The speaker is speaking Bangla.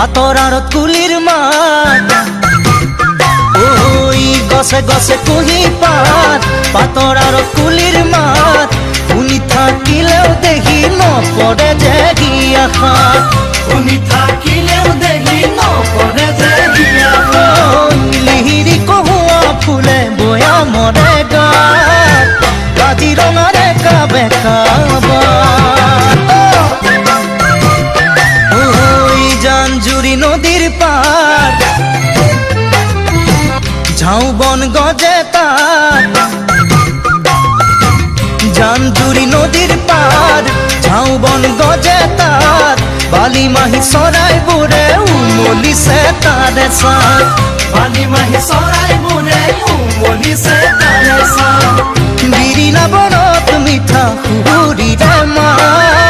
পাতর আড়ত কুলির মাত ওই গছে গছে কুহি পাত পাতর আড়ত কুলির মাত শুনি থাকিলেও দেখি নপৰে যে গিয়াখাত শুনি থাকিলেও দেখি নপৰে যে গিয়াখাত লিহিৰি কহুৱা ফুলে বয়া মৰে গাত কাজিৰঙাৰে কাবেকা জাঞ্জুরি নদীর পার ঝাউবন গজে তার জাঞ্জুরি নদীর পার ঝাউবন গজে তার বালি মাহি চৰাই বোৰে উমলিছে তাৰে চাঁদ বালি মাহি চৰাই বোৰে উমলিছে তাৰে চাঁদ বিৰিণা বনত মিঠা সুৰিৰে মাত